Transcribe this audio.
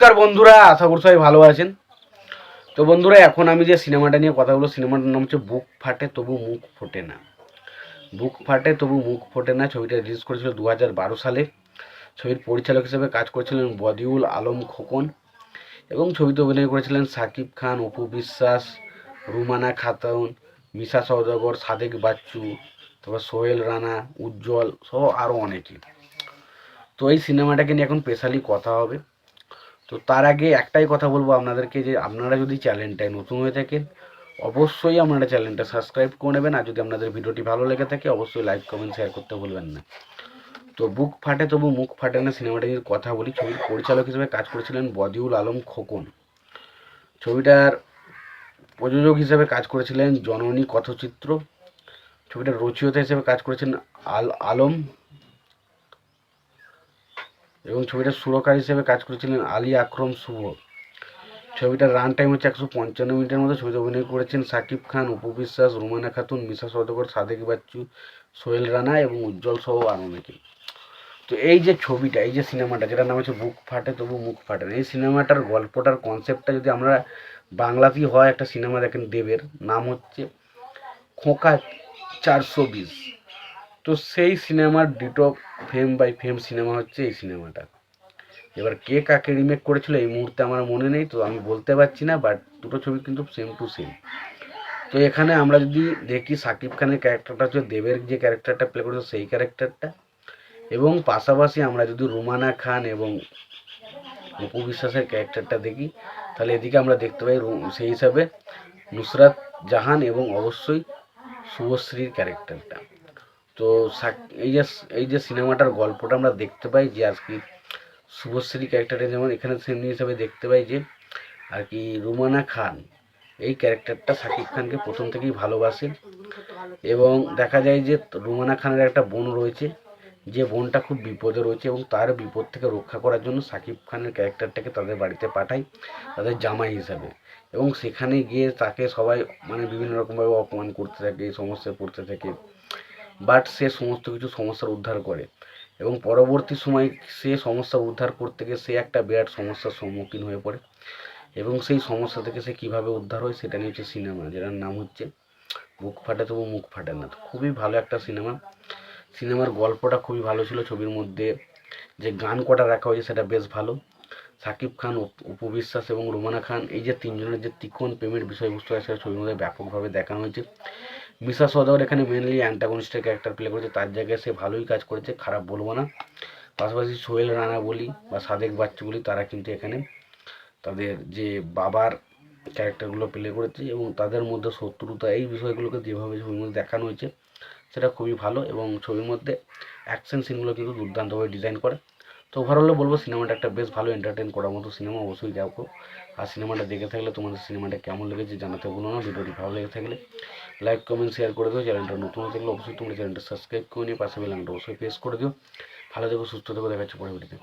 নমস্কার বন্ধুরা, আশা করি সবাই ভালো আছেন। তো বন্ধুরা, এখন আমি যে সিনেমাটা নিয়ে কথা বলবো, সিনেমাটার নাম হচ্ছে বুক ফাটে তবু মুখ ফোটে না। বুক ফাটে তবু মুখ ফোটে না ছবিটা রিলিজ করেছিল 2012 সালে। ছবির পরিচালক হিসেবে কাজ করেছিলেন বদিউল আলম খোকন এবং ছবিতে অভিনয় করেছিলেন সাকিব খান, অপু বিশ্বাস, রুমানা খাতুন, মিশা সওদাগর, সাদেক বাচ্চু, তারপর সোহেল রানা, উজ্জ্বল সহ আরও অনেকে। তো এই সিনেমাটাকে নিয়ে এখন স্পেশালি কথা হবে। তো তার আগে একটাই কথা বলবো আপনাদেরকে, যে আপনারা যদি চ্যানেলটায় নতুন হয়ে থাকেন অবশ্যই আপনারা চ্যানেলটা সাবস্ক্রাইব করে নেবেন, আর যদি আপনাদের ভিডিওটি ভালো লেগে থাকে অবশ্যই লাইক কমেন্ট শেয়ার করতে ভুলবেন না। তো বুক ফাটে তবু মুখ ফাটে না সিনেমাটা নিয়ে কথা বলি। ছবির পরিচালক হিসেবে কাজ করেছিলেন বদিউল আলম খোকন। ছবিটার প্রযোজক হিসেবে কাজ করেছিলেন জননী কথচিত্র। ছবিটার রচয়িতা হিসেবে কাজ করেছেন আলম এবং ছবিটার সুরকার হিসেবে কাজ করেছিলেন আলী আকরম শুভ। ছবিটার রান টাইম হচ্ছে 155 মিনিটের মধ্যে। ছবিতে অভিনয় করেছেন সাকিব খান, অপু বিশ্বাস, রুমানা খাতুন, মিশা সওদাগর, সাদেক বাচ্চু, সোহেল রানা এবং উজ্জ্বল সহ আরও অনেকে। তো এই যে ছবিটা, এই যে সিনেমাটা যেটার নাম হচ্ছে বুক ফাটে তবু মুখ ফাটে না, এই সিনেমাটার গল্পটার কনসেপ্টটা যদি আমরা বাংলাতেই হয়, একটা সিনেমা দেখেন দেবের, নাম হচ্ছে খোকা 420। তো সেই সিনেমার ditto frame by frame cinema হচ্ছে এই সিনেমাটা। এবার কে কাকে রিমেক করেছিল এই মুহূর্তে আমার মনে নেই, তো আমি বলতে পারছি না, বাট দুটো ছবি কিন্তু সেম টু সেম। তো এখানে আমরা যদি দেখি, সাকিব খানের ক্যারেক্টারটা হচ্ছে দেবের যে ক্যারেক্টারটা প্লে করেছে সেই ক্যারেক্টারটা, এবং পাশাপাশি আমরা যদি রুমানা খান এবং অপু বিশ্বাসের ক্যারেক্টারটা দেখি, তাহলে এদিকে আমরা দেখতে পাই সেই হিসাবে নুসরাত জাহান এবং অবশ্যই শুভশ্রীর ক্যারেক্টারটা। তো এই যে সিনেমাটার গল্পটা আমরা দেখতে পাই যে আর কি শুভশ্রী ক্যারেক্টারটা যেমন এখানে সেমনি হিসাবে দেখতে পাই যে আর কি রুমানা খান এই ক্যারেক্টারটা সাকিব খানকে প্রথম থেকেই ভালোবাসে, এবং দেখা যায় যে রুমানা খানের একটা বোন রয়েছে, যে বোনটা খুব বিপদে রয়েছে, এবং তার বিপদ থেকে রক্ষা করার জন্য সাকিব খানের ক্যারেক্টারটাকে তাদের বাড়িতে পাঠায় তাদের জামাই হিসাবে, এবং সেখানে গিয়ে তাকে সবাই মানে বিভিন্ন রকমভাবে অপমান করতে থাকে, সমস্যায় পড়তে থাকে, বাট সে সমস্ত কিছু সমস্যার উদ্ধার করে, এবং পরবর্তী সময় সে সমস্যা উদ্ধার করতে গিয়ে সে একটা বিরাট সমস্যার সম্মুখীন হয়ে পড়ে, এবং সেই সমস্যা থেকে সে কীভাবে উদ্ধার হয় সেটা নিয়ে হচ্ছে সিনেমা, যেটার নাম হচ্ছে বুক ফাটে তবু মুখ ফাটে না। তো খুবই ভালো একটা সিনেমা। সিনেমার গল্পটা খুবই ভালো ছিল। ছবির মধ্যে যে গান কটা রাখা হয়েছে সেটা বেশ ভালো। সাকিব খান, অপু বিশ্বাস এবং রুমানা খান, এই যে তিনজনের যে ত্রিকোণ প্রেমের বিষয়বস্তু আছে সেটা ছবির মধ্যে ব্যাপকভাবে দেখানো হয়েছে। মিশা সওদাগর এখানে মেনলি অ্যান্টাগনিস্টের ক্যারেক্টার প্লে করেছে, তার জায়গায় সে ভালোই কাজ করেছে, খারাপ বলবো না। পাশাপাশি সোহেল রানা বলি বা সাদেক বাচ্চু বলি, তারা কিন্তু এখানে তাদের যে বাবার ক্যারেক্টারগুলো প্লে করেছে, এবং তাদের মধ্যে শত্রুতা এই বিষয়গুলোকে যেভাবে ছবির মধ্যে দেখানো হয়েছে সেটা খুবই ভালো, এবং ছবির মধ্যে অ্যাকশন সিনগুলো কিন্তু দুর্দান্তভাবে ডিজাইন করে। তো ওভারঅলে বলবো সিনেমাটা একটা বেশ ভালো এন্টারটেন করার মতো সিনেমা, অবশ্যই দেখো। আর সিনেমাটা দেখে থাকলে তোমাদের সিনেমাটা কেমন লেগেছে জানাতে ভুলো না। ভিডিওটি ভালো লেগে থাকলে লাইক কমেন্ট শেয়ার করে দিও। চ্যানেলটা নতুন হয়ে থাকলে অবশ্যই তোমরা চ্যানেলটা সাবস্ক্রাইব করে নিয়ে পাশে বেল আইকনটা অবশ্যই প্রেস করে দিও। ভালো থেকো, সুস্থ থেকো, দেখা হচ্ছে পরে ভিডিওতে।